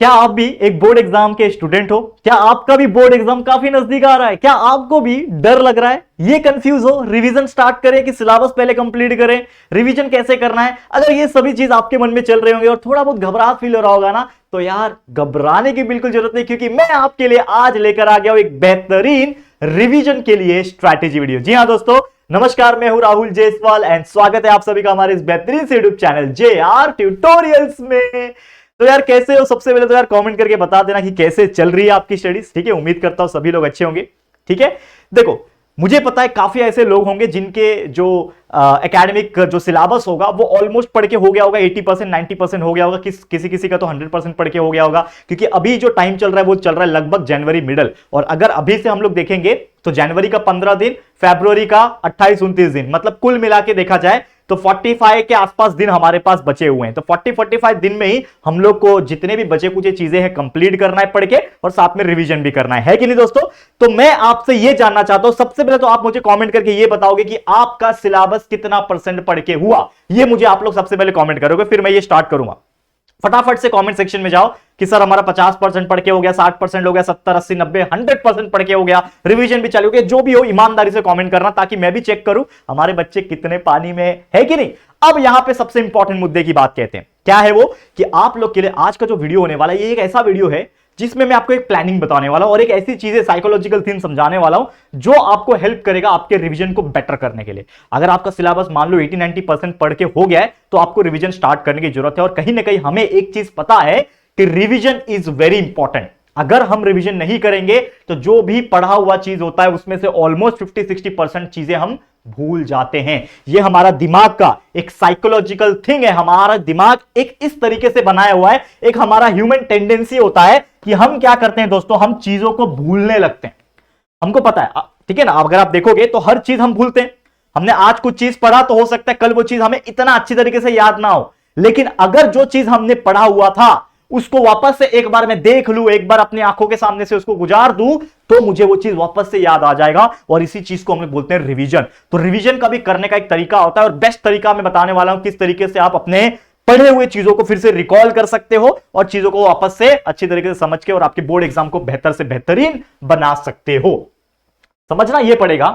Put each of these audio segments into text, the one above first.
क्या आप भी एक बोर्ड एग्जाम के स्टूडेंट हो? क्या आपका भी बोर्ड एग्जाम काफी नजदीक आ रहा है? क्या आपको भी डर लग रहा है, ये कंफ्यूज हो, रिवीजन स्टार्ट करें कि सिलेबस पहले कंप्लीट करें, रिवीजन कैसे करना है? अगर ये सभी चीज आपके मन में चल रहे होंगे और थोड़ा बहुत घबराहट फील हो रहा होगा ना, तो यार घबराने की बिल्कुल जरूरत नहीं, क्योंकि मैं आपके लिए आज लेकर आ गया हूं एक बेहतरीन रिवीजन के लिए स्ट्रैटेजी वीडियो। जी हां दोस्तों, नमस्कार, मैं हूं राहुल जायसवाल एंड स्वागत है आप सभी का हमारे इस बेहतरीन से यूट्यूब चैनल JR ट्यूटोरियल्स में। तो यार कैसे हो? सबसे पहले तो यार कमेंट करके बता देना कि कैसे चल रही है आपकी स्टडीज। ठीक है, उम्मीद करता हूं सभी लोग अच्छे होंगे। ठीक है, देखो मुझे पता है काफी ऐसे लोग होंगे जिनके जो एकेडमिक जो सिलेबस होगा वो ऑलमोस्ट पढ़ के हो गया होगा, 80% 90% हो गया होगा, किसी किसी का तो 100% पढ़ के हो गया होगा, क्योंकि अभी जो टाइम चल रहा है वो चल रहा है लगभग जनवरी मिडल। और अगर अभी से हम लोग देखेंगे तो जनवरी का 15 दिन, फरवरी का 28-29 दिन, मतलब कुल मिला के देखा जाए तो 45 के आसपास दिन हमारे पास बचे हुए हैं। तो 40-45 दिन में ही हम लोग को जितने भी बचे कुछ चीजें हैं कंप्लीट करना है पढ़ के, और साथ में रिवीजन भी करना है कि नहीं दोस्तों? तो मैं आपसे ये जानना चाहता हूं, सबसे पहले तो आप मुझे कमेंट करके ये बताओगे कि आपका सिलेबस कितना परसेंट पढ़ के हुआ। ये मुझे आप लोग सबसे पहले कमेंट करोगे, फिर मैं ये स्टार्ट करूंगा। फटाफट से कमेंट सेक्शन में जाओ कि सर हमारा 50% पढ़ के हो गया, 60% हो गया, 70, 80, 90, 100% पढ़ के हो गया, रिवीजन भी चालू हो गया। जो भी हो ईमानदारी से कमेंट करना, ताकि मैं भी चेक करूं हमारे बच्चे कितने पानी में है कि नहीं। अब यहां पे सबसे इंपॉर्टेंट मुद्दे की बात कहते हैं, क्या है वो कि आप लोग के लिए आज का जो वीडियो होने वाला है ये एक ऐसा वीडियो है जिसमें मैं आपको एक प्लानिंग बताने वाला हूं और एक ऐसी चीजें साइकोलॉजिकल थिंग समझाने वाला हूं जो आपको हेल्प करेगा आपके रिवीजन को बेटर करने के लिए। अगर आपका सिलेबस मान लो 80-90% पढ़ के हो गया है तो आपको रिवीजन स्टार्ट करने की जरूरत है। और कहीं ना कहीं हमें एक चीज पता है कि रिवीजन इज वेरी इंपॉर्टेंट। अगर हम रिवीजन नहीं करेंगे तो जो भी पढ़ा हुआ चीज होता है उसमें से ऑलमोस्ट 50-60% चीजें हम भूल जाते हैं। यह हमारा दिमाग का एक साइकोलॉजिकल थिंग है। हमारा दिमाग एक इस तरीके से बनाया हुआ है, एक हमारा ह्यूमन टेंडेंसी होता है कि हम क्या करते हैं दोस्तों, हम चीजों को भूलने लगते हैं। हमको पता है, ठीक है ना? अगर आप देखोगे तो हर चीज हम भूलते हैं। हमने आज कुछ चीज पढ़ा तो हो सकता है कल वो चीज हमें इतना अच्छी तरीके से याद ना हो, लेकिन अगर जो चीज हमने पढ़ा हुआ था उसको वापस से एक बार मैं देख लूं, एक बार अपनी आंखों के सामने से उसको गुजार दूं, तो मुझे वो चीज वापस से याद आ जाएगा। और इसी चीज को हम बोलते हैं रिवीजन। तो रिवीजन का भी करने का एक तरीका होता है और बेस्ट तरीका मैं बताने वाला हूं किस तरीके से आप अपने पढ़े हुए चीजों को फिर से रिकॉल कर सकते हो और चीजों को वापस से अच्छी तरीके से समझ के और आपके बोर्ड एग्जाम को बेहतर से बेहतरीन बना सकते हो। समझना यह पड़ेगा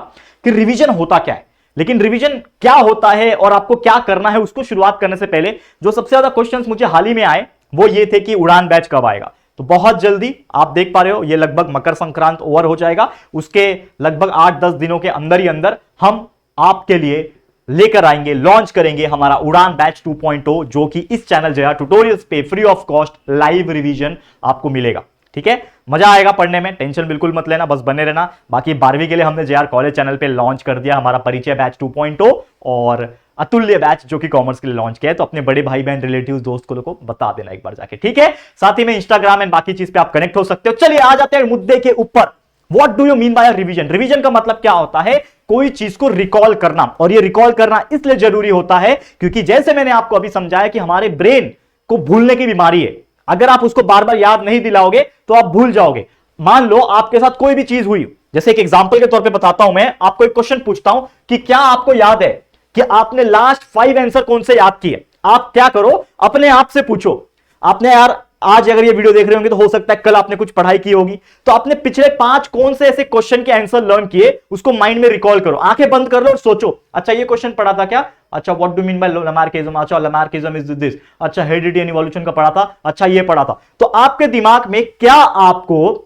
कि रिवीजन होता क्या है, लेकिन रिवीजन क्या होता है और आपको क्या करना है उसको शुरुआत करने से पहले जो सबसे ज्यादा क्वेश्चंस मुझे हाल ही में आए वो ये थे कि उड़ान बैच कब आएगा। तो बहुत जल्दी आप देख पा रहे हो, ये लगभग मकर संक्रांत ओवर हो जाएगा, उसके लगभग 8-10 दिनों के अंदर ही अंदर हम आपके लिए लेकर आएंगे, लॉन्च करेंगे हमारा उड़ान बैच 2.0, जो कि इस चैनल JR ट्यूटोरियल्स पे free of cost live revision आपको मिलेगा। ठीक है, मजा आएगा पढ़ने में, टेंशन बिल्कुल मत लेना, बस बने रहना। बाकी 12वीं के लिए हमने JR कॉलेज चैनल पे लॉन्च कर दिया हमारा परिचय बैच 2.0 और अतुल्य बैच जो कि कॉमर्स के लिए लॉन्च किया है। तो अपने बड़े भाई बहन रिलेटिव्स दोस्त को बता देना एक बार जाके, ठीक है? साथ ही में इंस्टाग्राम एंड बाकी चीज पे आप कनेक्ट हो सकते हो। चलिए आ जाते हैं मुद्दे के ऊपर। What do you mean bye revision? Revision का मतलब क्या होता है? कोई चीज को रिकॉल करना। और ये रिकॉल करना इसलिए जरूरी होता है क्योंकि जैसे मैंने आपको अभी समझाया कि हमारे ब्रेन को भूलने की बीमारी है। अगर आप उसको बार बार याद नहीं दिलाओगे तो आप भूल जाओगे। मान लो आपके साथ कोई भी चीज हुई, जैसे एक एग्जांपल के तौर पे बताता हूं, मैं आपको एक क्वेश्चन पूछता हूं कि क्या आपको याद है कि आपने लास्ट 5 आंसर कौन से याद किए? आप क्या करो, अपने आप से पूछो। आपने यार आज अगर ये वीडियो देख रहे होंगे तो हो सकता है कल आपने कुछ पढ़ाई की होगी, तो आपने पिछले 5 कौन से ऐसे क्वेश्चन के आंसर लर्न किए उसको माइंड में रिकॉल करो। आंखें बंद कर लो और सोचो, अच्छा ये क्वेश्चन पढ़ा था क्या? अच्छा what do mean by Lamarckism? अच्छा लैमार्किज्म इज दिस। अच्छा हेरिडिटी एंड इवोल्यूशन का पढ़ा था, अच्छा ये पढ़ा था। तो आपके दिमाग में क्या आपको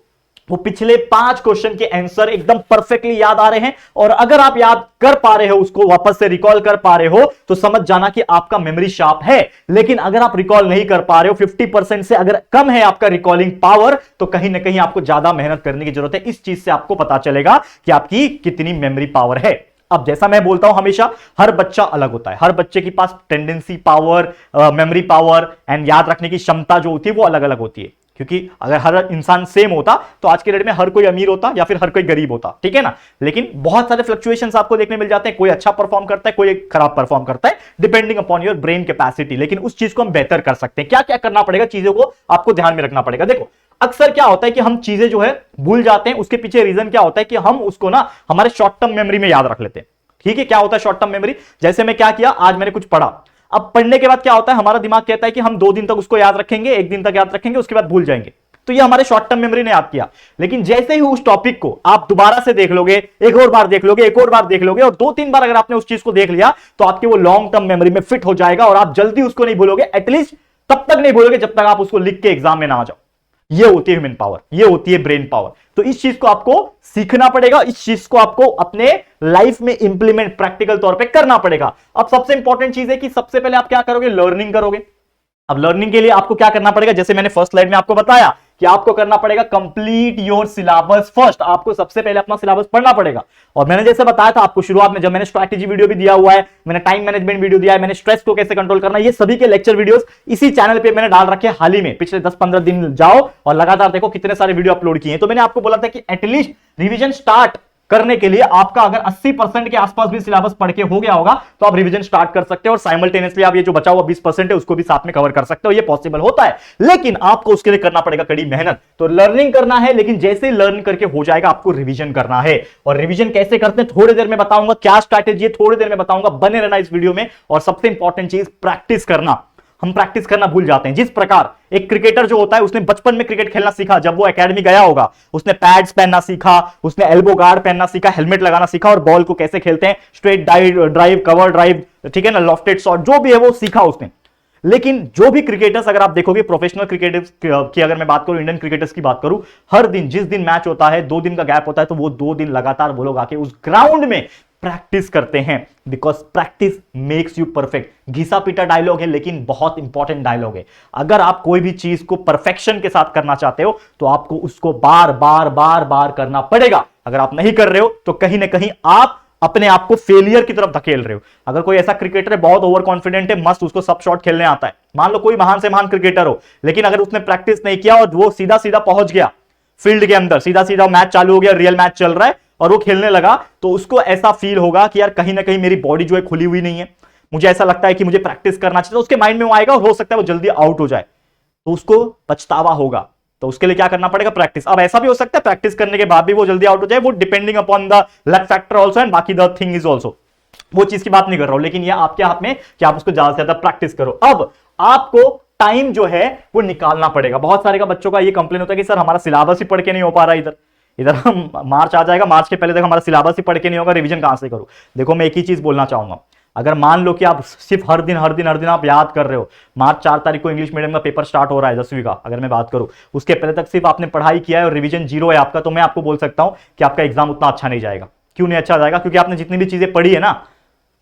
वो पिछले 5 क्वेश्चन के आंसर एकदम परफेक्टली याद आ रहे हैं? और अगर आप याद कर पा रहे हो, उसको वापस से रिकॉल कर पा रहे हो, तो समझ जाना कि आपका मेमोरी शार्प है। लेकिन अगर आप रिकॉल नहीं कर पा रहे हो, 50% से अगर कम है आपका रिकॉलिंग पावर, तो कहीं ना कहीं आपको ज्यादा मेहनत करने की जरूरत है। इस चीज से आपको पता चलेगा कि आपकी कितनी मेमोरी पावर है। अब जैसा मैं बोलता हूं हमेशा, हर बच्चा अलग होता है, हर बच्चे के पास tendency power, memory power and याद रखने की क्षमता जो होती है वो अलग अलग होती है। क्योंकि अगर हर इंसान सेम होता तो आज के डेट में हर कोई अमीर होता या फिर हर कोई गरीब होता, ठीक है ना? लेकिन बहुत सारे फ्लक्चुएशंस आपको देखने मिल जाते हैं। कोई अच्छा परफॉर्म करता है, कोई खराब परफॉर्म करता है, depending upon your brain capacity. लेकिन उस चीज को हम बेहतर कर सकते हैं। क्या क्या करना पड़ेगा, चीजों को आपको ध्यान में रखना पड़ेगा। देखो अक्सर क्या होता है कि हम चीजें जो है भूल जाते हैं, उसके पीछे रीजन क्या होता है कि हम उसको ना हमारे शॉर्ट टर्म मेमोरी में याद रख लेते हैं। ठीक है, क्या होता है शॉर्ट टर्म मेमोरी? जैसे मैं क्या किया, आज मैंने कुछ पढ़ा, अब पढ़ने के बाद क्या होता है, हमारा दिमाग कहता है कि हम 2 दिन तक उसको याद रखेंगे, 1 दिन तक याद रखेंगे, उसके बाद भूल जाएंगे। तो ये हमारे शॉर्ट टर्म मेमोरी ने याद किया। लेकिन जैसे ही उस टॉपिक को आप दोबारा से देख लोगे, एक और बार देख लोगे, एक और बार देख लोगे, और 2-3 बार अगर आपने उस चीज को देख लिया तो आपके वो लॉन्ग टर्म मेमोरी में फिट हो जाएगा और आप जल्दी उसको नहीं भूलोगे। एटलीस्ट तब तक नहीं भूलोगे जब तक आप उसको लिख के एग्जाम में ना आ जाओ। ये होती है ह्यूमन पावर, ये होती है ब्रेन पावर। तो इस चीज को आपको सीखना पड़ेगा, इस चीज को आपको अपने लाइफ में इंप्लीमेंट प्रैक्टिकल तौर पे करना पड़ेगा। अब सबसे इंपॉर्टेंट चीज है कि सबसे पहले आप क्या करोगे, लर्निंग करोगे। अब लर्निंग के लिए आपको क्या करना पड़ेगा, जैसे मैंने फर्स्ट स्लाइड में आपको बताया कि आपको करना पड़ेगा कंप्लीट योर सिलेबस फर्स्ट। आपको सबसे पहले अपना सिलेबस पढ़ना पड़ेगा। और मैंने जैसे बताया था आपको शुरुआत में, जब मैंने स्ट्रैटेजी वीडियो भी दिया हुआ है, मैंने टाइम मैनेजमेंट वीडियो दिया है, मैंने स्ट्रेस को कैसे कंट्रोल करना, ये सभी के लेक्चर वीडियोस इसी चैनल पे मैंने डाल रखे हैं हाल ही में। पिछले 10-15 दिन जाओ और लगातार देखो कितने सारे वीडियो अपलोड किए हैं। तो मैंने आपको बोला था कि एटलीस्ट रिवीजन स्टार्ट करने के लिए आपका अगर 80% के आसपास भी सिलेबस पढ़ के हो गया होगा तो आप रिवीजन स्टार्ट कर सकते हो और साइमल्टेनियसली आप ये जो बचा हुआ 20% है उसको भी साथ में कवर कर सकते हो। ये पॉसिबल होता है, लेकिन आपको उसके लिए करना पड़ेगा कड़ी मेहनत। तो लर्निंग करना है, लेकिन जैसे ही लर्न करके हो जाएगा आपको रिवीजन करना है। और रिवीजन कैसे करते हैं थोड़ी देर में बताऊंगा, क्या स्ट्रैटेजी है थोड़ी देर में बताऊंगा, बने रहना इस वीडियो में। और सबसे इंपॉर्टेंट चीज प्रैक्टिस करना, हम प्रैक्टिस करना भूल जाते हैं। जिस प्रकार एक क्रिकेटर जो होता है उसने बचपन में क्रिकेट खेलना सीखा, जब वो एकेडमी गया होगा उसने पैड्स पहनना सीखा, उसने एल्बो गार्ड पहनना सीखा, हेलमेट लगाना सीखा और बॉल को कैसे खेलते हैं, स्ट्रेट ड्राइव, कवर ड्राइव, ठीक है ना, लॉफ्टेड शॉट, जो भी है वो सीखा उसने। लेकिन जो भी क्रिकेटर्स अगर आप देखोगे, प्रोफेशनल क्रिकेटर्स की अगर मैं बात करूं, इंडियन क्रिकेटर्स की बात करूं, हर दिन जिस दिन मैच होता है 2 दिन का गैप होता है तो वो 2 दिन लगातार वो लोग आके उस ग्राउंड में प्रैक्टिस करते हैं। Because practice makes you perfect. घिसा पीटा डायलॉग है लेकिन बहुत इंपॉर्टेंट डायलॉग है। अगर आप कोई भी चीज को परफेक्शन के साथ करना चाहते हो तो आपको उसको बार बार बार बार करना पड़ेगा। अगर आप नहीं कर रहे हो तो कहीं ना कहीं आप अपने आप को फेलियर की तरफ धकेल रहे हो। अगर कोई ऐसा क्रिकेटर है बहुत ओवर कॉन्फिडेंट है, मस्त, उसको सब शॉट खेलने आता है, मान लो कोई महान से महान क्रिकेटर हो, लेकिन अगर उसने प्रैक्टिस नहीं किया और वो सीधा सीधा पहुंच गया फील्ड के अंदर, सीधा सीधा मैच चालू हो गया, रियल मैच चल रहा है और वो खेलने लगा, तो उसको ऐसा फील होगा कि यार कहीं ना कहीं मेरी बॉडी जो है खुली हुई नहीं है, मुझे ऐसा लगता है कि मुझे प्रैक्टिस करना चाहिए। तो उसके माइंड में वो आएगा और हो सकता है वो जल्दी आउट हो जाए, तो उसको पछतावा होगा। तो उसके लिए क्या करना पड़ेगा, प्रैक्टिस। अब ऐसा भी हो सकता है प्रैक्टिस करने के बाद भी वो जल्दी आउट हो जाए, वो depending upon the luck factor also and बाकी द थिंग इज आल्सो, वो चीज की बात नहीं कर रहा हूं, लेकिन ये आपके हाथ में कि आप उसको ज्यादा से ज्यादा प्रैक्टिस करो। अब आपको टाइम जो है वो निकालना पड़ेगा। बहुत सारे का बच्चों का ये कंप्लेन होता है कि सर हमारा सिलेबस ही पढ़ के नहीं हो पा रहा, इधर हम मार्च आ जाएगा, मार्च के पहले तक हमारा सिलेबस ही पढ़ के नहीं होगा, रिवीजन कहां से करूं। देखो मैं एक ही चीज बोलना चाहूंगा, अगर मान लो कि आप सिर्फ हर दिन आप याद कर रहे हो, मार्च 4 तारीख को इंग्लिश मीडियम का पेपर स्टार्ट हो रहा है 10वीं का, अगर मैं बात करूं, उसके पहले तक सिर्फ आपने पढ़ाई किया है और रिवीजन 0 है आपका, तो मैं आपको बोल सकता हूं कि आपका एग्जाम उतना अच्छा नहीं जाएगा। क्यों नहीं अच्छा जाएगा, क्योंकि आपने जितनी भी चीजें पढ़ी है ना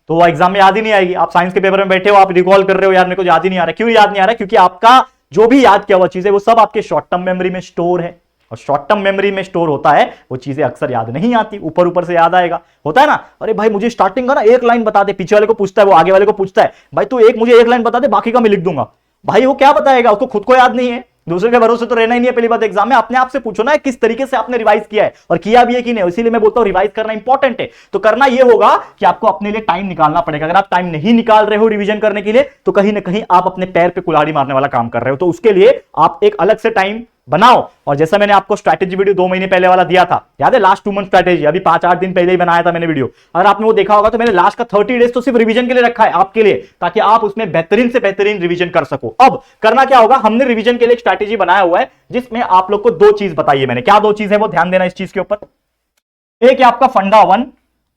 तो वो एग्जाम में याद ही नहीं आएगी। आप साइंस के पेपर में बैठे हो, आप रिकॉल कर रहे हो, यार मेरे को याद ही नहीं आ रहा। क्यों याद नहीं आ रहा, क्योंकि आपका जो भी याद किया हुआ चीज है वो सब आपके शॉर्ट टर्म मेमोरी में स्टोर है, और शॉर्ट टर्म मेमोरी में स्टोर होता है वो चीजें अक्सर याद नहीं आती, ऊपर ऊपर से याद आएगा। होता है ना, अरे भाई मुझे स्टार्टिंग का ना एक लाइन बता दे, पीछे वाले को पूछता है, वो आगे वाले को पूछता है भाई तू मुझे एक लाइन बता दे, बाकी का मैं लिख दूंगा। भाई वो क्या बताएगा, उसको खुद को याद नहीं है, दूसरे के भरोसे तो रहना ही नहीं है। पहली बात एग्जाम में अपने आप से पूछो ना किस तरीके से आपने रिवाइज किया है और किया भी है कि नहीं। इसीलिए मैं बोलता हूं रिवाइज करना इंपॉर्टेंट है। तो करना यह होगा कि आपको अपने लिए टाइम निकालना पड़ेगा। अगर आप टाइम नहीं निकाल रहे हो रिवीजन करने के लिए तो कहीं ना कहीं आप अपने पैर पे कुल्हाड़ी मारने वाला काम कर रहे हो। तो उसके लिए आप एक अलग से टाइम बनाओ। और जैसा मैंने आपको स्ट्रैटेजी वीडियो 2 महीने पहले वाला दिया था, याद है, लास्ट 2 मंथ स्ट्रैटेजी, अभी 5-8 दिन पहले ही बनाया था मैंने वीडियो। अगर आपने वो देखा होगा तो मैंने लास्ट का 30 डेज तो सिर्फ रिवीजन के लिए रखा है आपके लिए, ताकि आप उसमें बेहतरीन से बेहतरीन रिवीजन कर सको। अब करना क्या होगा, हमने रिवीजन के लिए एक स्ट्रैटेजी बनाया हुआ है जिसमें आप लोग को 2 चीज बताई है मैंने। क्या 2 चीज है वो ध्यान देना इस चीज के ऊपर। एक है आपका फंडा 1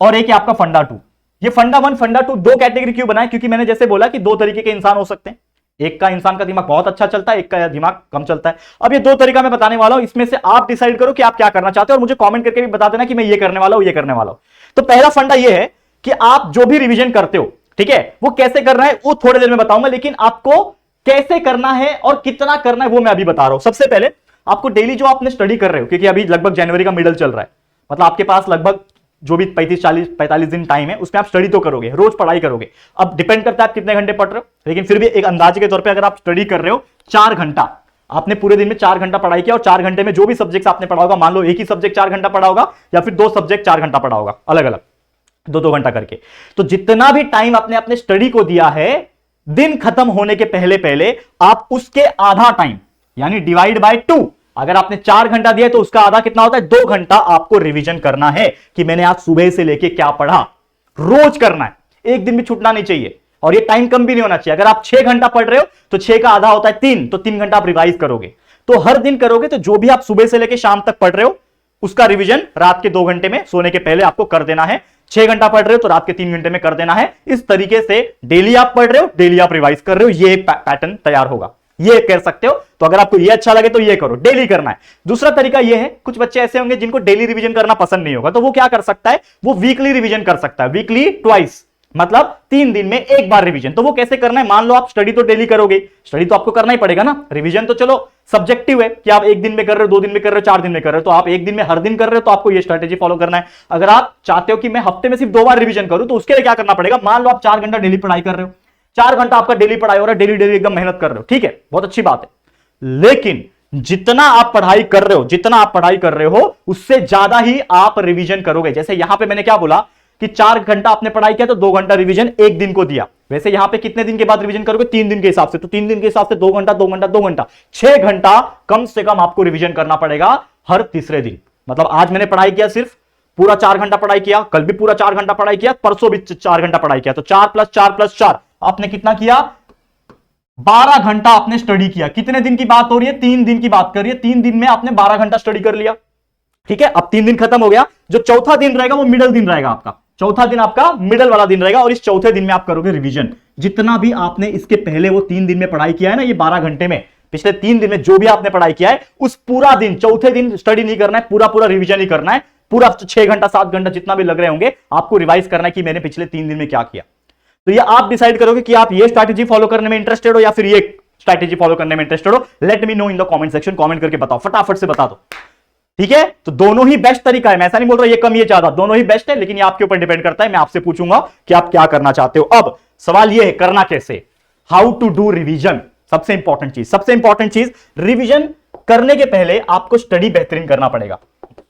और एक है आपका फंडा 2। ये फंडा 1 फंडा 2 2 कैटेगरी क्यों बनाए, क्योंकि मैंने जैसे बोला कि 2 तरीके के इंसान हो सकते हैं। एक का इंसान का दिमाग बहुत अच्छा चलता है, एक का दिमाग कम चलता है। अब ये 2 तरीका मैं बताने वाला हूं, इसमें से आप डिसाइड करो कि आप क्या करना चाहते हो और मुझे कमेंट करके भी बता देना कि मैं ये करने वाला हूं, ये करने वाला हूं। तो पहला फंडा ये है कि आप जो भी रिवीजन करते हो, ठीक है, वो कैसे करना है वो थोड़ी देर में बताऊंगा, लेकिन आपको कैसे करना है और कितना करना है वो मैं अभी बता रहा हूं। सबसे पहले आपको डेली जो आपने स्टडी कर रहे हो, क्योंकि अभी लगभग जनवरी का मिडल चल रहा है, मतलब आपके पास लगभग जो भी 45 दिन टाइम है उसमें आप स्टडी तो करोगे, रोज पढ़ाई करोगे। अब डिपेंड करता है आप कितने घंटे पढ़ रहे हो, लेकिन फिर भी एक अंदाजे के तौर पे अगर आप स्टडी कर रहे हो 4 घंटा, आपने पूरे दिन में 4 घंटा पढ़ाई किया और 4 घंटे में जो भी सब्जेक्ट आपने पढ़ा होगा, मान लो एक ही सब्जेक्ट 4 घंटा पढ़ा होगा या फिर 2 सब्जेक्ट 4 घंटा पढ़ा होगा, अलग अलग 2-2 घंटा करके। तो जितना भी टाइम आपने अपने स्टडी को दिया है, दिन खत्म होने के पहले पहले आप उसके आधा टाइम यानी डिवाइड बाय 2, अगर आपने 4 घंटा दिया तो उसका आधा कितना होता है, 2 घंटा आपको रिवीजन करना है कि मैंने आज सुबह से लेके क्या पढ़ा। रोज करना है, एक दिन भी छूटना नहीं चाहिए। और ये टाइम कम भी नहीं होना चाहिए। अगर आप 6 घंटा पढ़ रहे हो तो 6 का आधा होता है 3, तो 3 घंटा आप रिवाइज करोगे। तो हर दिन करोगे तो जो भी आप सुबह से लेकर शाम तक पढ़ रहे हो उसका रिवीजन रात के 2 घंटे में सोने के पहले आपको कर देना है। 6 घंटा पढ़ रहे हो तो रात के 3 घंटे में कर देना है। इस तरीके से डेली आप पढ़ रहे हो, डेली आप रिवाइज कर रहे हो, ये पैटर्न तैयार होगा। ये कर सकते हो। तो अगर आपको ये अच्छा लगे तो ये करो, डेली करना है। दूसरा तरीका ये है, कुछ बच्चे ऐसे होंगे जिनको डेली रिवीजन करना पसंद नहीं होगा, तो वो क्या कर सकता है, वो वीकली रिवीजन कर सकता है। वीकली ट्वाइस, मतलब 3 दिन में एक बार रिवीजन। तो वो कैसे करना है, मान लो आप स्टडी तो डेली करोगे, स्टडी तो आपको करना ही पड़ेगा ना। रिवीजन तो चलो सब्जेक्टिव है कि आप 1 दिन में कर रहे हो, 2 दिन में कर रहे हो, 4 दिन में कर रहे हो। तो आप 1 दिन में हर दिन कर रहे हो तो आपको ये स्ट्रेटेजी फॉलो करना है। अगर आप चाहते हो कि मैं हफ्ते में सिर्फ 2 बार रिवीजन करूं तो उसके लिए क्या करना पड़ेगा, मान लो आप 4 घंटा डेली पढ़ाई कर रहे हो, 4 घंटा आपका डेली पढ़ाई हो रहा है, डेली डेली एकदम मेहनत कर रहे हो, ठीक है, बहुत अच्छी बात है। लेकिन जितना आप पढ़ाई कर रहे हो, जितना आप पढ़ाई कर रहे हो उससे ज्यादा ही आप रिवीजन करोगे। जैसे यहां पे मैंने क्या बोला कि 4 घंटा आपने पढ़ाई किया तो 2 घंटा रिवीजन 1 दिन को दिया। वैसे यहां पे कितने दिन के बाद रिवीजन करोगे, 3 दिन के हिसाब से। तो 3 दिन के हिसाब से 2 घंटा 2 घंटा 2 घंटा, 6 घंटा कम से कम आपको रिवीजन करना पड़ेगा हर तीसरे दिन। मतलब आज मैंने पढ़ाई किया, सिर्फ पूरा 4 घंटा पढ़ाई किया, कल भी पूरा 4 घंटा पढ़ाई किया, परसों भी 4 घंटा पढ़ाई किया, तो 4 + 4 + 4 आपने कितना किया, 12 घंटा आपने स्टडी किया। कितने दिन की बात हो रही है, 3 दिन की बात कर रही है। 3 दिन में आपने 12 घंटा स्टडी कर लिया, ठीक है। अब 3 दिन खत्म हो गया, जो चौथा दिन रहेगा वो मिडल दिन रहेगा आपका। चौथा दिन आपका मिडल वाला दिन रहेगा और इस चौथे दिन में आप करोगे रिवीजन। जितना भी आपने इसके पहले वो 3 दिन में पढ़ाई किया है ना, ये 12 घंटे में, पिछले 3 दिन में जो भी आपने पढ़ाई किया है उस पूरा दिन, चौथे दिन स्टडी नहीं करना है, पूरा पूरा रिवीजन ही करना है। पूरा 6 घंटा 7 घंटा जितना भी लग रहे होंगे आपको रिवाइज करना है कि मैंने पिछले 3 दिन में क्या किया। तो ये आप डिसाइड करोगे कि आप ये स्ट्रैटेजी फॉलो करने में इंटरेस्टेड हो या फिर ये स्ट्रैटेजी फॉलो करने में इंटरेस्टेड हो। Let me know in the comment section, comment करके बताओ, फटाफट से बता दो, ठीक है। तो दोनों ही बेस्ट तरीका है, मैं ऐसा नहीं बोल रहा ये कम ये ज्यादा, दोनों ही बेस्ट है, लेकिन ये आपके ऊपर डिपेंड करता है। मैं आपसे पूछूंगा कि आप क्या करना चाहते हो। अब सवाल ये है, करना कैसे, हाउ टू डू रिवीजन। सबसे इंपॉर्टेंट चीज रिवीजन करने के पहले आपको स्टडी बेहतरीन करना पड़ेगा।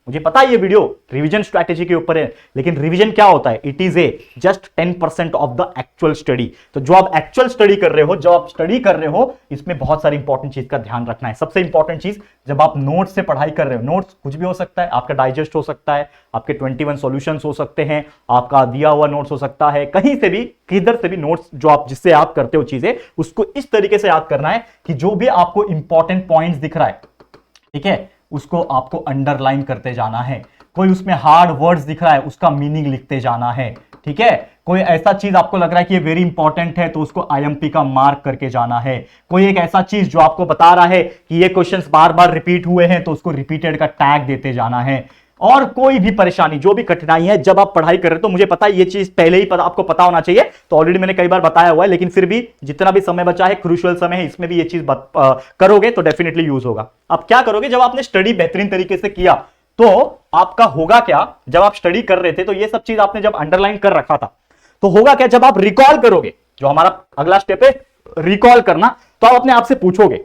मुझे पता है ये वीडियो रिवीजन स्ट्रैटेजी के ऊपर है, लेकिन रिवीजन क्या होता है, it is a just 10% of the actual study. तो जो आप एक्चुअल स्टडी कर रहे हो, जो आप स्टडी कर रहे हो, इसमें बहुत सारी इंपॉर्टेंट चीज का ध्यान रखना है। सबसे इंपॉर्टेंट चीज, जब आप नोट्स से पढ़ाई कर रहे हो, नोट्स कुछ भी हो सकता है, आपका डाइजेस्ट हो सकता है, आपके 21 सॉल्यूशंस हो सकते हैं, आपका दिया हुआ नोट्स हो सकता है, कहीं से भी किधर से भी नोट्स जो आप जिससे याद करते हो चीजें, उसको इस तरीके से याद करना है कि जो भी आपको इंपॉर्टेंट पॉइंट्स दिख रहा है, ठीक है, उसको आपको अंडरलाइन करते जाना है। कोई उसमें हार्ड वर्ड्स दिख रहा है, उसका मीनिंग लिखते जाना है, ठीक है। कोई ऐसा चीज आपको लग रहा है कि ये वेरी इंपॉर्टेंट है तो उसको IMP का मार्क करके जाना है। कोई एक ऐसा चीज जो आपको बता रहा है कि ये क्वेश्चंस बार बार रिपीट हुए हैं तो उसको रिपीटेड का टैग देते जाना है। और कोई भी परेशानी, जो भी कठिनाई है, जब आप पढ़ाई कर रहे हो, तो मुझे पता है ये चीज पहले ही आपको पता होना चाहिए, तो ऑलरेडी मैंने कई बार बताया हुआ है, लेकिन फिर भी जितना भी समय बचा है, क्रूशियल समय है, इसमें भी ये चीज करोगे तो डेफिनेटली यूज होगा। अब क्या करोगे, जब आपने स्टडी बेहतरीन तरीके से किया तो आपका होगा क्या, जब आप स्टडी कर रहे थे तो ये सब चीज आपने जब अंडरलाइन कर रखा था, तो होगा क्या, जब आप रिकॉल करोगे, जो हमारा अगला स्टेप है रिकॉल करना, तो आप अपने आप से पूछोगे।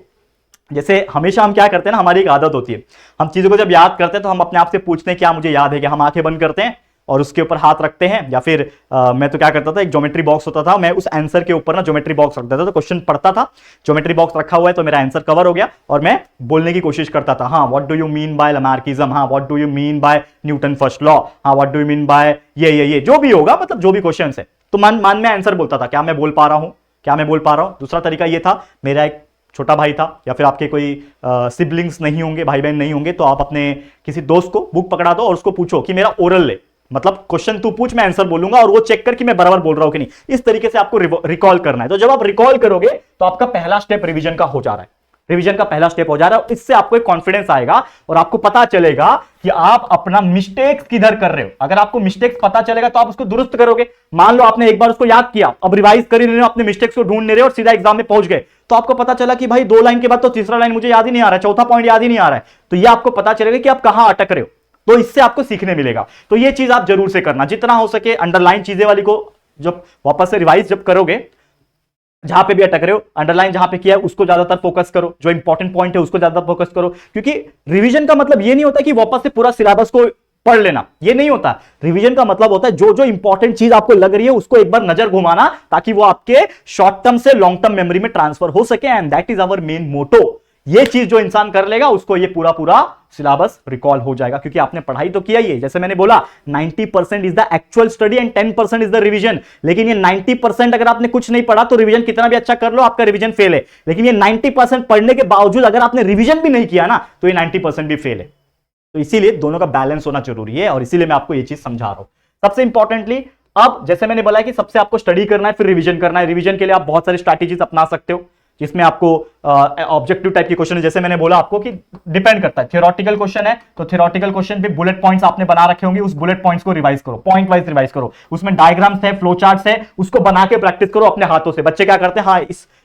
जैसे हमेशा हम क्या करते हैं ना, हमारी एक आदत होती है, हम चीजों को जब याद करते हैं तो हम अपने आप से पूछते हैं क्या मुझे याद है क्या। हम आंखें बंद करते हैं और उसके ऊपर हाथ रखते हैं, या फिर मैं तो क्या करता था, एक ज्योमेट्री बॉक्स होता था, मैं उस आंसर के ऊपर ना ज्योमेट्री बॉक्स रख देता था। तो क्वेश्चन पढ़ता था, ज्योमेट्री बॉक्स रखा हुआ है तो मेरा आंसर कवर हो गया, और मैं बोलने की कोशिश करता था, हाँ what do you mean by Lamarckism, हाँ what do you mean by Newton first law, हाँ what do you mean by ये जो भी होगा, मतलब जो भी क्वेश्चन है, तो मन में आंसर बोलता था, क्या मैं बोल पा रहा हूं, क्या मैं बोल पा रहा हूं। दूसरा तरीका ये था, मेरा एक छोटा भाई था या फिर आपके कोई सिबलिंग्स नहीं होंगे, भाई बहन नहीं होंगे, तो आप अपने किसी दोस्त को बुक पकड़ा दो और उसको पूछो कि मेरा ओरल ले, मतलब क्वेश्चन तू पूछ, मैं आंसर बोलूंगा, और वो चेक कर कि मैं बराबर बोल रहा हूं कि नहीं। इस तरीके से आपको रिकॉल करना है। तो जब आप रिकॉल करोगे तो आपका पहला स्टेप रिवीजन का हो जा रहा है, रिवीजन का पहला स्टेप हो जा रहा है। इससे आपको एक कॉन्फिडेंस आएगा और आपको पता चलेगा कि आप अपना मिस्टेक्स किधर कर रहे हो। अगर आपको मिस्टेक्स पता चलेगा तो आप उसको दुरुस्त करोगे। मान लो आपने एक बार उसको याद किया, अब रिवाइज कर ही नहीं रहे हो, अपने मिस्टेक्स को ढूंढ नहीं रहे हो और सीधा एग्जाम में पहुंच गए, तो आपको पता चला कि भाई 2 लाइन के बाद तो तीसरा लाइन मुझे याद ही नहीं आ रहा है, चौथा पॉइंट याद ही नहीं आ रहा है, तो ये आपको पता चलेगा कि आप कहां अटक रहे हो। तो इससे आपको सीखने मिलेगा। तो ये चीज आप जरूर से करना, जितना हो सके अंडरलाइन चीजें वाली को जब वापस से रिवाइज जब करोगे, जहां पे भी अटक रहे हो, अंडरलाइन जहां पे किया है उसको ज्यादातर फोकस करो, जो इंपॉर्टेंट पॉइंट है उसको ज्यादा फोकस करो। क्योंकि रिवीजन का मतलब ये नहीं होता कि वापस से पूरा सिलेबस को पढ़ लेना, ये नहीं होता। रिवीजन का मतलब होता है जो जो इंपॉर्टेंट चीज आपको लग रही है उसको एक बार नजर घुमाना, ताकि वो आपके शॉर्ट टर्म से लॉन्ग टर्म मेमोरी में ट्रांसफर हो सके, and that is our main motto. ये चीज जो इंसान कर लेगा उसको ये पूरा पूरा सिलेबस रिकॉल हो जाएगा, क्योंकि आपने पढ़ाई तो किया ही है। जैसे मैंने बोला 90% is the actual study and 10% is the revision. लेकिन ये 90% अगर आपने कुछ नहीं पढ़ा तो रिवीजन कितना भी अच्छा कर लो आपका रिवीजन फेल है। लेकिन ये 90% पढ़ने के बावजूद अगर आपने रिवीजन भी नहीं किया ना तो ये 90% भी फेल है। तो इसीलिए दोनों का बैलेंस होना जरूरी है और इसीलिए मैं आपको ये चीज समझा रहा हूं। सबसे इंपॉर्टेंटली अब जैसे मैंने बोला कि सबसे आपको स्टडी करना है फिर रिवीजन करना है। रिवीजन के लिए आप बहुत सारी स्ट्रैटेजीज अपना सकते हो, जिसमें आपको ऑब्जेक्टिव टाइप के क्वेश्चन है। जैसे मैंने बोला आपको कि डिपेंड करता है, थियोरेटिकल क्वेश्चन है तो थियोरेटिकल क्वेश्चन पे बुलेट पॉइंट्स आपने बना रखे होंगे, उस बुलेट पॉइंट्स को रिवाइज करो, पॉइंट वाइज रिवाइज करो। उसमें डायग्राम्स है, फ्लो चार्ट्स है, उसको बना के प्रैक्टिस करो अपने हाथों से। बच्चे क्या करते हैं, हाँ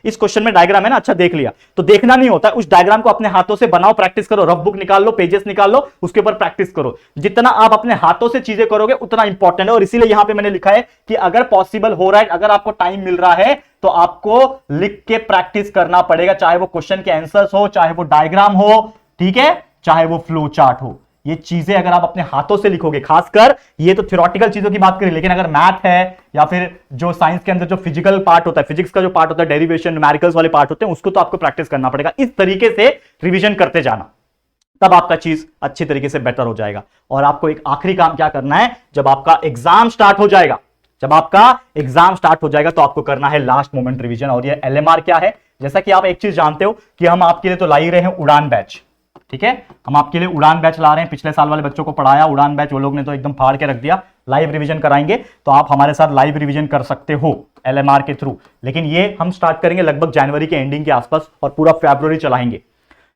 इस क्वेश्चन में डायग्राम है ना, अच्छा देख लिया, तो देखना नहीं होता, उस डायग्राम को अपने हाथों से बनाओ, प्रैक्टिस करो, रफ बुक निकाल लो, पेजेस निकाल लो, उसके ऊपर प्रैक्टिस करो। जितना आप अपने हाथों से चीजें करोगे उतना इंपॉर्टेंट है। और इसीलिए यहां पे मैंने लिखा है कि अगर पॉसिबल हो रहा है, अगर आपको टाइम मिल रहा है तो आपको लिख के प्रैक्टिस करना पड़ेगा, चाहे वो क्वेश्चन के आंसर्स हो, चाहे वो डायग्राम हो, ठीक है, चाहे वो फ्लो चार्ट हो। ये चीजें अगर आप अपने हाथों से लिखोगे, खासकर ये तो थ्योरेटिकल चीजों की बात करें, लेकिन अगर मैथ है या फिर जो साइंस के अंदर जो फिजिकल पार्ट होता है, फिजिक्स का जो पार्ट होता है, डेरिवेशन न्यूमेरिकल्स वाले पार्ट होते हैं, उसको तो आपको प्रैक्टिस करना पड़ेगा। इस तरीके से रिवीजन करते जाना, तब आपका चीज अच्छी तरीके से बेटर हो जाएगा। और आपको एक आखिरी काम क्या करना है, जब आपका एग्जाम स्टार्ट हो जाएगा, जब आपका एग्जाम स्टार्ट हो जाएगा तो आपको करना है लास्ट मोमेंट रिवीजन। और ये एलएमआर क्या है, जैसा कि आप एक चीज जानते हो कि हम आपके लिए तो ला ही रहे हैं उड़ान बैच, ठीक है, हम आपके लिए उड़ान बैच ला रहे हैं। पिछले साल वाले बच्चों को पढ़ाया उड़ान बैच, वो लोग ने तो एकदम फाड़ के रख दिया। लाइव रिवीजन कराएंगे तो आप हमारे साथ लाइव रिवीजन कर सकते हो एलएमआर के थ्रू। लेकिन ये हम स्टार्ट करेंगे लगभग जनवरी के एंडिंग के आसपास और पूरा फरवरी चलाएंगे।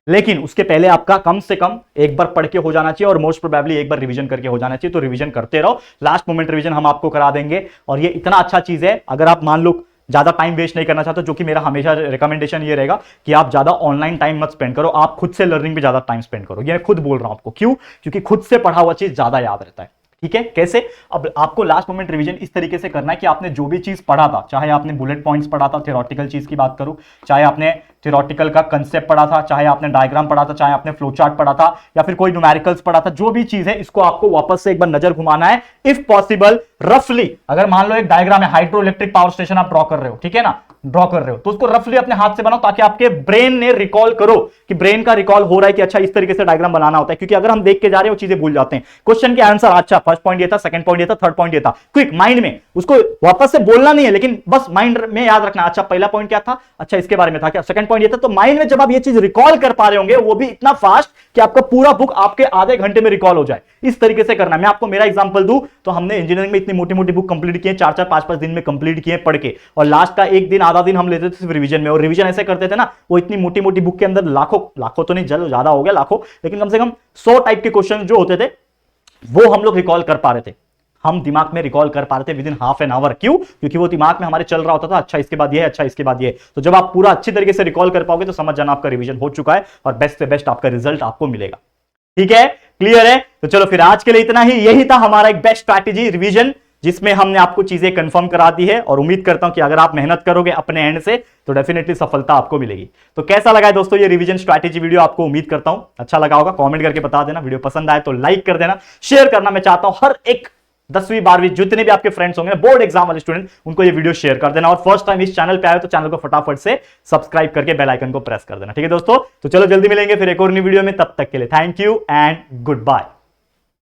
लेकिन उसके पहले आपका कम से कम एक बार पढ़ के हो जाना चाहिए और मोस्ट प्रोबेबली एक बार रिवीजन करके हो जाना चाहिए। तो रिवीजन करते रहो, लास्ट मोमेंट रिवीजन हम आपको करा देंगे। और ये इतना अच्छा चीज है, अगर आप मान लो ज्यादा टाइम वेस्ट नहीं करना चाहते, जो कि मेरा हमेशा रिकमेंडेशन ये रहेगा कि आप ज्यादा ऑनलाइन टाइम मत स्पेंड करो, आप खुद से लर्निंग पे ज्यादा टाइम स्पेंड करो। ये खुद बोल रहा हूं आपको, क्यों, क्योंकि खुद से पढ़ा हुआ चीज ज्यादा याद रहता है। ठीक है, कैसे, अब आपको लास्ट मोमेंट रिवीजन इस तरीके से करना है कि आपने जो भी चीज पढ़ा था, चाहे आपने बुलेट पॉइंट्स पढ़ा था, थ्योरेटिकल चीज की बात करूं, चाहे आपने थ्योरेटिकल का कंसेप्ट पढ़ा था, चाहे आपने डायग्राम पढ़ा था, चाहे आपने फ्लो चार्ट पढ़ा था, या फिर कोई न्यूमेरिकल्स पढ़ा था, जो भी चीज है इसको आपको वापस से एक बार नजर घुमाना है। इफ पॉसिबल रफली, अगर मान लो एक डायग्राम है, हाइड्रो इलेक्ट्रिक पावर स्टेशन आप ड्रॉ कर रहे हो, ठीक है ना, ड्रॉ कर रहे हो, तो उसको रफली अपने हाथ से बनाओ ताकि आपके ब्रेन ने रिकॉल करो, कि ब्रेन का रिकॉल हो रहा है कि अच्छा इस तरीके से डायग्राम बनाना होता है। क्योंकि अगर हम देख के जा रहे हैं वो चीजें भूल जाते हैं। क्वेश्चन के आंसर, अच्छा फर्स्ट पॉइंट ये था, सेकंड पॉइंट ये था, थर्ड पॉइंट ये था, क्विक माइंड में उसको वापस से बोलना नहीं है, लेकिन बस माइंड में याद रखना, अच्छा पहला पॉइंट क्या था, अच्छा इसके बारे में था क्या, सेकंड पॉइंट ये था। तो माइंड में जब आप ये चीज रिकॉल कर पा रहे होंगे, वो भी इतना फास्ट कि आपका पूरा बुक आपके आधे घंटे में रिकॉल हो जाए, इस तरीके से करना है। मैं आपको मेरा एग्जांपल दूं तो हमने इंजीनियरिंग में इतनी मोटी मोटी बुक कंप्लीट किए, 4-4 5-5 दिन में कंप्लीट किए पढ़ के, और लास्ट का एक दिन आधा दिन हम लेते थे सिर्फ रिवीजन में। और रिवीजन ऐसे करते थे ना, वो इतनी मोटी मोटी बुक के अंदर लाखों तो नहीं, ज्यादा हो गया लाखों, लेकिन कम से कम 100 टाइप के क्वेश्चन जो होते थे वो हम लोग रिकॉल कर पा रहे थे, हम दिमाग में रिकॉल कर पा रहे थे with in half an hour. क्यों, क्योंकि वो दिमाग में हमारे चल रहा होता था, अच्छा इसके बाद ये, अच्छा इसके बाद ये। तो जब आप पूरा अच्छी तरीके से रिकॉल कर पाओगे तो समझ जाना आपका रिवीजन हो चुका है और बेस्ट से बेस्ट आपका रिजल्ट आपको मिलेगा। ठीक है, क्लियर है। तो चलो फिर आज के लिए इतना ही, यही था हमारा एक बेस्ट स्ट्रैटेजी रिवीजन, जिसमें हमने आपको चीजें कंफर्म करा दी है। और उम्मीद करता हूं कि अगर आप मेहनत करोगे अपने एंड से तो डेफिनेटली सफलता आपको मिलेगी। तो कैसा लगा है दोस्तों ये रिवीजन स्ट्रैटेजी वीडियो, आपको उम्मीद करता हूं अच्छा लगा होगा। कमेंट करके बता देना, वीडियो पसंद आए तो लाइक कर देना, शेयर करना मैं चाहता हूं हर एक 10वीं 12वीं जितने भी आपके फ्रेंड्स होंगे, बोर्ड एग्जाम वाले स्टूडेंट, उनको ये वीडियो शेयर कर देना। और फर्स्ट टाइम इस चैनल पे आए तो चैनल को फटाफट से सब्सक्राइब करके बेल आइकन को प्रेस कर देना। ठीक है दोस्तों, तो चलो जल्दी मिलेंगे फिर एक और नई वीडियो में, तब तक के लिए thank you and good bye.